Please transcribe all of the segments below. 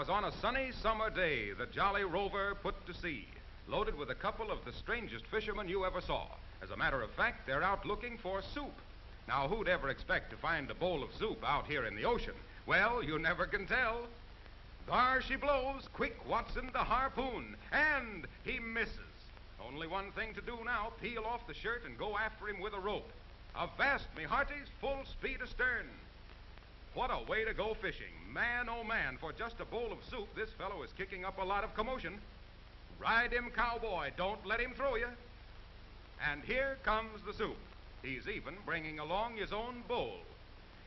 was on a sunny summer day the Jolly Rover put to sea, loaded with a couple of the strangest fishermen you ever saw. As a matter of fact, they're out looking for soup. Now, who'd ever expect to find a bowl of soup out here in the ocean? Well, you never can tell. There she blows. Quick, Watson, the harpoon. And he misses. Only one thing to do now, peel off the shirt and go after him with a rope. Avast, me hearties, full speed astern. What a way to go fishing. Man, oh man, for just a bowl of soup, this fellow is kicking up a lot of commotion. Ride him, cowboy. Don't let him throw you. And here comes the soup. He's even bringing along his own bowl.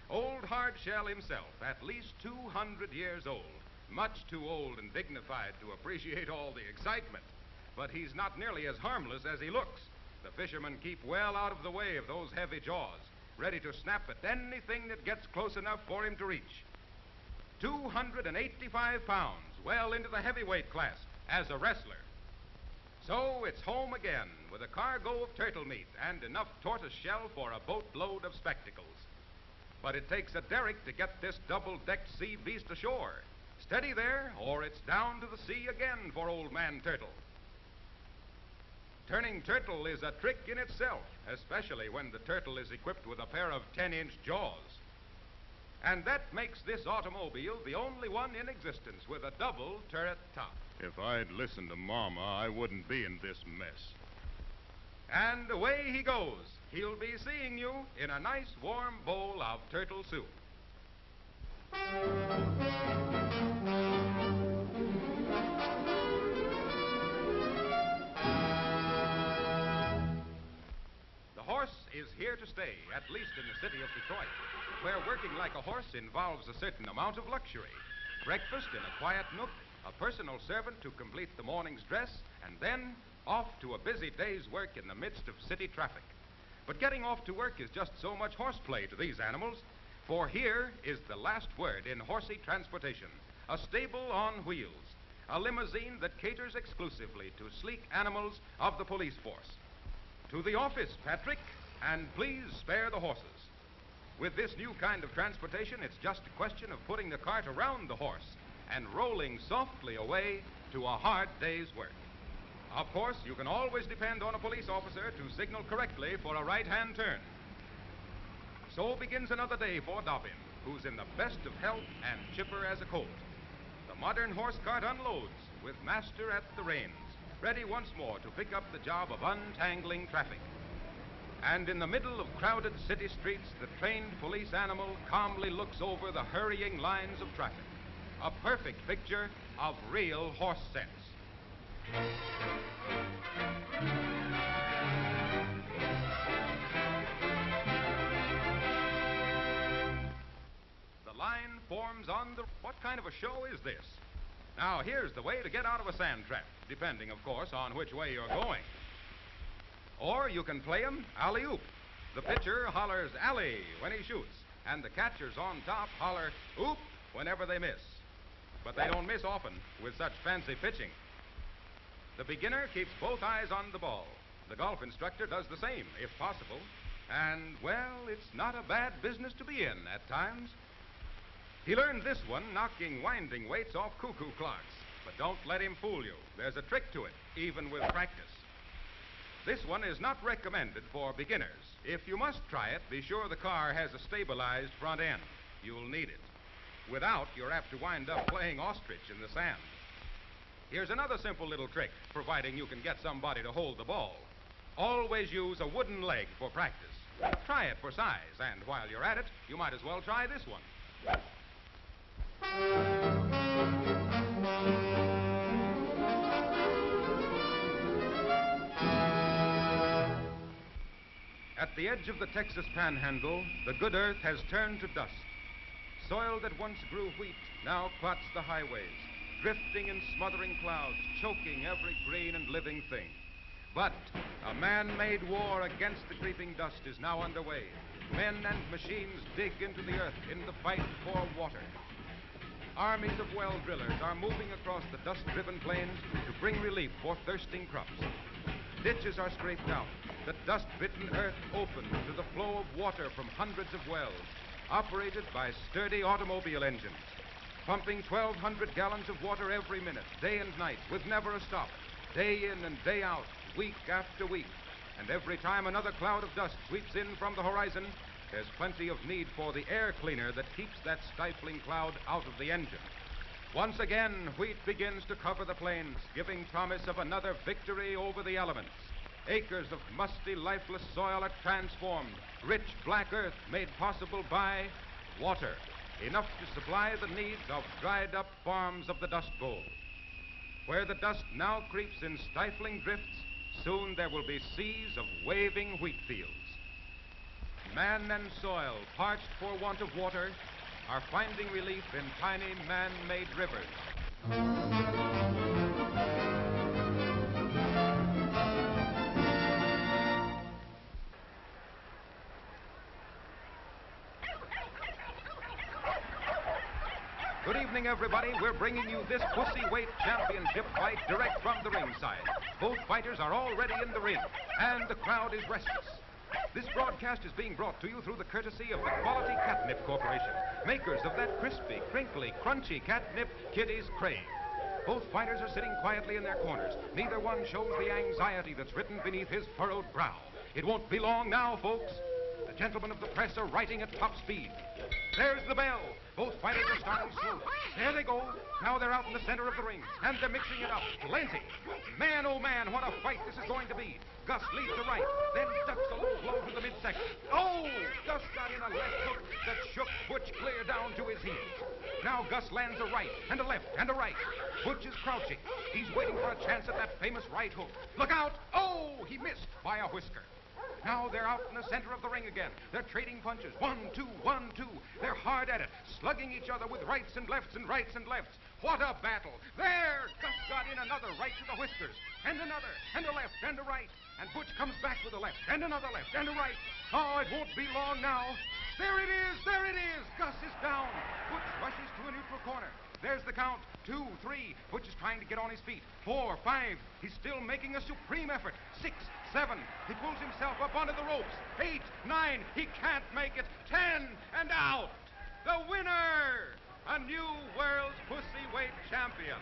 Old Hardshell himself, at least 200 years old. Much too old and dignified to appreciate all the excitement. But he's not nearly as harmless as he looks. The fishermen keep well out of the way of those heavy jaws, ready to snap at anything that gets close enough for him to reach. 285 pounds, well into the heavyweight class as a wrestler. So it's home again with a cargo of turtle meat and enough tortoise shell for a boatload of spectacles. But it takes a derrick to get this double-decked sea beast ashore. Steady there, or it's down to the sea again for Old Man Turtle. Turning turtle is a trick in itself, especially when the turtle is equipped with a pair of 10-inch jaws. And that makes this automobile the only one in existence with a double turret top. If I'd listened to Mama, I wouldn't be in this mess. And away he goes. He'll be seeing you in a nice warm bowl of turtle soup. The horse is here to stay, at least in the city of Detroit, where working like a horse involves a certain amount of luxury. Breakfast in a quiet nook, a personal servant to complete the morning's dress, and then off to a busy day's work in the midst of city traffic. But getting off to work is just so much horseplay to these animals, for here is the last word in horsey transportation, a stable on wheels, a limousine that caters exclusively to sleek animals of the police force. To the office, Patrick, and please spare the horses. With this new kind of transportation, it's just a question of putting the cart around the horse and rolling softly away to a hard day's work. Of course, you can always depend on a police officer to signal correctly for a right-hand turn. So begins another day for Dobbin, who's in the best of health and chipper as a colt. The modern horse cart unloads with master at the reins, ready once more to pick up the job of untangling traffic. And in the middle of crowded city streets, the trained police animal calmly looks over the hurrying lines of traffic. A perfect picture of real horse sense. The line forms on the... What kind of a show is this? Now, here's the way to get out of a sand trap, depending, of course, on which way you're going. Or you can play 'em alley-oop. The pitcher hollers alley when he shoots, and the catchers on top holler oop whenever they miss. But they don't miss often with such fancy pitching. The beginner keeps both eyes on the ball. The golf instructor does the same, if possible. And, well, it's not a bad business to be in at times. He learned this one knocking winding weights off cuckoo clocks. But don't let him fool you. There's a trick to it, even with practice. This one is not recommended for beginners. If you must try it, be sure the car has a stabilized front end. You'll need it. Without, you're apt to wind up playing ostrich in the sand. Here's another simple little trick, providing you can get somebody to hold the ball. Always use a wooden leg for practice. Try it for size, and while you're at it, you might as well try this one. At the edge of the Texas Panhandle, the good earth has turned to dust. Soil that once grew wheat now clots the highways, drifting in smothering clouds, choking every green and living thing. But a man-made war against the creeping dust is now underway. Men and machines dig into the earth in the fight for water. Armies of well drillers are moving across the dust-driven plains to bring relief for thirsting crops. Ditches are scraped out, the dust-bitten earth opened to the flow of water from hundreds of wells, operated by sturdy automobile engines. pumping 1,200 gallons of water every minute, day and night, with never a stop, day in and day out, week after week. And every time another cloud of dust sweeps in from the horizon, there's plenty of need for the air cleaner that keeps that stifling cloud out of the engine. Once again, wheat begins to cover the plains, giving promise of another victory over the elements. Acres of musty, lifeless soil are transformed, rich black earth made possible by water, enough to supply the needs of dried-up farms of the Dust Bowl. Where the dust now creeps in stifling drifts, soon there will be seas of waving wheat fields. Man and soil, parched for want of water, are finding relief in tiny man-made rivers. Good evening, everybody. We're bringing you this pussy weight championship fight direct from the ringside. Both fighters are already in the ring, and the crowd is restless. This broadcast is being brought to you through the courtesy of the Quality Catnip Corporation, makers of that crispy, crinkly, crunchy catnip kiddies crave. Both fighters are sitting quietly in their corners. Neither one shows the anxiety that's written beneath his furrowed brow. It won't be long now, folks. The gentlemen of the press are writing at top speed. There's the bell. Both fighters are starting slow. There they go. Now they're out in the center of the ring, and they're mixing it up. Plenty. Man, oh man, what a fight this is going to be. Gus leads to right, then ducks a low blow to the midsection. Oh! Gus got in a left hook that shook Butch clear down to his heels. Now Gus lands a right, and a left, and a right. Butch is crouching. He's waiting for a chance at that famous right hook. Look out! Oh! He missed by a whisker. Now they're out in the center of the ring again. They're trading punches. 1, 2, 1, 2. They're hard at it, slugging each other with rights and lefts and rights and lefts. What a battle. There! Gus got in another right to the whiskers. And another, and a left, and a right. And Butch comes back with a left, and another left, and a right. Oh, it won't be long now. There it is! There it is! Gus is down. Butch rushes to a neutral corner. There's the count. 2, 3. Butch is trying to get on his feet. 4, 5. He's still making a supreme effort. 6, 7. He pulls himself up onto the ropes. 8, 9. He can't make it. 10, and out. The winner! A new world's pussy weight champion.